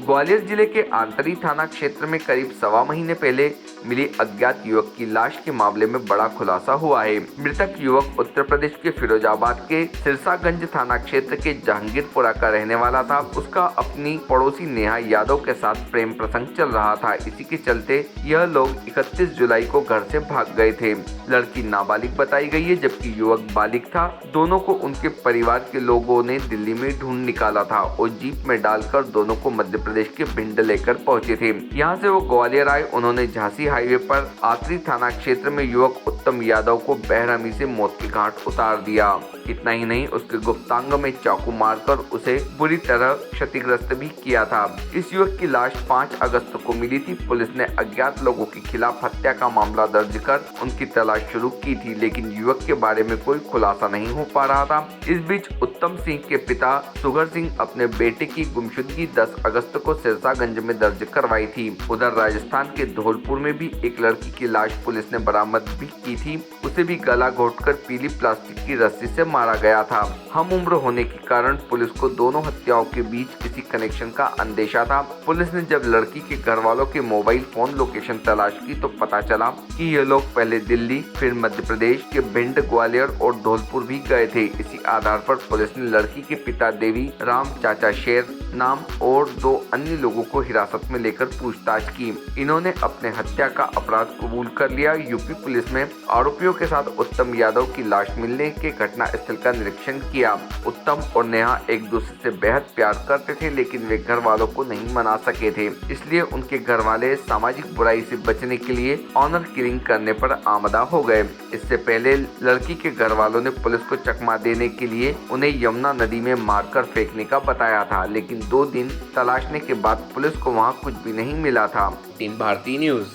ग्वालियर जिले के आंतरी थाना क्षेत्र में करीब सवा महीने पहले मिली अज्ञात युवक की लाश के मामले में बड़ा खुलासा हुआ है। मृतक युवक उत्तर प्रदेश के फिरोजाबाद के सिरसागंज थाना क्षेत्र के जहांगीरपुरा का रहने वाला था। उसका अपनी पड़ोसी नेहा यादव के साथ प्रेम प्रसंग चल रहा था। इसी के चलते यह लोग 31 जुलाई को घर से भाग गए थे। लड़की नाबालिग बताई गई है, जबकि युवक बालिग था। दोनों को उनके परिवार के लोगों ने दिल्ली में ढूंढ निकाला था और जीप में डालकर दोनों को मध्य प्रदेश के भिंड लेकर पहुंचे थे। यहां से वो ग्वालियर आए। उन्होंने झांसी हाईवे पर आंतरी थाना क्षेत्र में युवक उत्तम यादव को बेरहमी से मौत के घाट उतार दिया। इतना ही नहीं, उसके गुप्तांग में चाकू मारकर उसे बुरी तरह क्षतिग्रस्त भी किया था। इस युवक की लाश 5 अगस्त को मिली थी। पुलिस ने अज्ञात लोगों के खिलाफ हत्या का मामला दर्ज कर उनकी तलाश शुरू की थी, लेकिन युवक के बारे में कोई खुलासा नहीं हो पा रहा था। इस बीच उत्तम सिंह के पिता सुगर सिंह अपने बेटे की गुमशुदगी 10 अगस्त को सिरसागंज में दर्ज करवाई थी। उधर राजस्थान के धौलपुर में भी एक लड़की की लाश पुलिस ने बरामद भी की थी। उसे भी गला घोटकर पीली प्लास्टिक की रस्सी से मारा गया था। हम उम्र होने के कारण पुलिस को दोनों हत्याओं के बीच किसी कनेक्शन का अंदेशा था। पुलिस ने जब लड़की के घर वालों के मोबाइल फोन लोकेशन तलाश की तो पता चला कि ये लोग पहले दिल्ली, फिर मध्य प्रदेश के भिंड, ग्वालियर और धौलपुर भी गए थे। इसी आधार पर पुलिस ने लड़की के पिता देवी राम चाचा शेर नाम और 2 अन्य लोगों को हिरासत में लेकर पूछताछ की। इन्होंने अपने हत्या का अपराध कबूल कर लिया। यूपी पुलिस में आरोपियों के साथ उत्तम यादव की लाश मिलने के घटना स्थल का निरीक्षण किया। उत्तम और नेहा एक दूसरे से बेहद प्यार करते थे, लेकिन वे घर वालों को नहीं मना सके थे। इसलिए उनके घर वाले सामाजिक बुराई से बचने के लिए ऑनर किलिंग करने पर आमदा हो गए। इससे पहले लड़की के घर वालों ने पुलिस को चकमा देने के लिए उन्हें यमुना नदी में मारकर फेंकने का बताया था, लेकिन 2 दिन तलाशने के बाद पुलिस को वहां कुछ भी नहीं मिला था। टीम भारतीय न्यूज।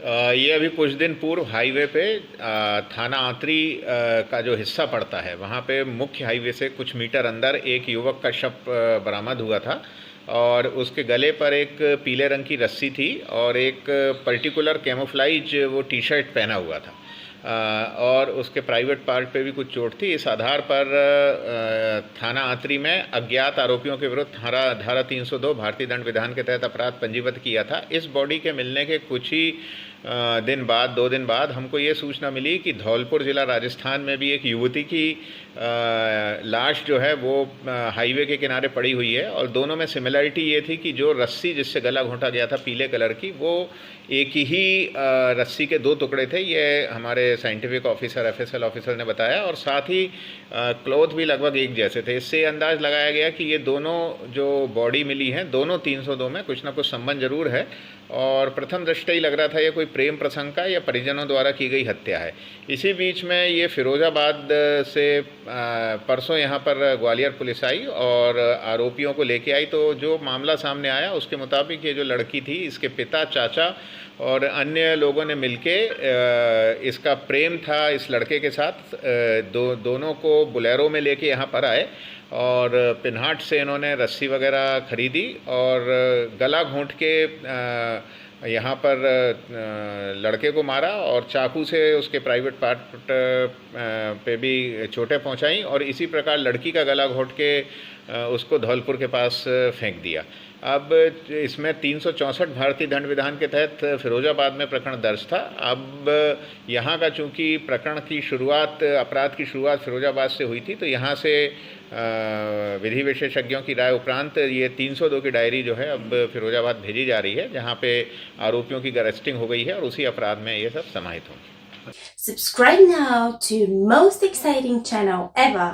ये अभी कुछ दिन पूर्व हाईवे पे थाना आंतरी का जो हिस्सा पड़ता है, वहाँ पे मुख्य हाईवे से कुछ मीटर अंदर एक युवक का शव बरामद हुआ था और उसके गले पर एक पीले रंग की रस्सी थी और एक पर्टिकुलर कैमोफ्लाइज वो टी शर्ट पहना हुआ था और उसके प्राइवेट पार्ट पे भी कुछ चोट थी। इस आधार पर थाना आंतरी में अज्ञात आरोपियों के विरुद्ध धारा 302 भारतीय दंड विधान के तहत अपराध पंजीबद्ध किया था। इस बॉडी के मिलने के कुछ ही 2 दिन बाद हमको ये सूचना मिली कि धौलपुर जिला राजस्थान में भी एक युवती की लाश जो है वो हाईवे के किनारे पड़ी हुई है और दोनों में सिमिलरिटी ये थी कि जो रस्सी जिससे गला घोंटा गया था पीले कलर की, वो एक ही रस्सी के 2 टुकड़े थे। ये हमारे साइंटिफिक ऑफिसर एफएसएल ऑफिसर ने बताया और साथ ही क्लॉथ भी लगभग एक जैसे थे। इससे अंदाज लगाया गया कि ये दोनों जो बॉडी मिली हैं दोनों 302 में कुछ ना कुछ संबंध जरूर है और प्रथम दृष्टया ही लग रहा था ये कोई प्रेम प्रसंग का या परिजनों द्वारा की गई हत्या है। इसी बीच में ये फिरोजाबाद से परसों यहाँ पर ग्वालियर पुलिस आई और आरोपियों को लेके आई। तो जो मामला सामने आया उसके मुताबिक ये जो लड़की थी, इसके पिता, चाचा और अन्य लोगों ने मिलके इसका प्रेम था इस लड़के के साथ। दोनों को बुलेरो में लेके यहाँ पर आए और पिन्हाट से इन्होंने रस्सी वगैरह खरीदी और गला घोंट के यहाँ पर लड़के को मारा और चाकू से उसके प्राइवेट पार्ट पे भी चोटें पहुँचाई और इसी प्रकार लड़की का गला घोंट के उसको धौलपुर के पास फेंक दिया। अब इसमें 364 भारतीय दंड विधान के तहत फिरोजाबाद में प्रकरण दर्ज था। अब यहाँ का चूँकि प्रकरण की शुरुआत, अपराध की शुरुआत फिरोजाबाद से हुई थी, तो यहाँ से विधि विशेषज्ञों की राय उपरांत ये 302 की डायरी जो है अब फिरोजाबाद भेजी जा रही है, जहाँ पे आरोपियों की अरेस्टिंग हो गई है और उसी अपराध में ये सब समाहित होंगे। Subscribe now to most exciting channel ever.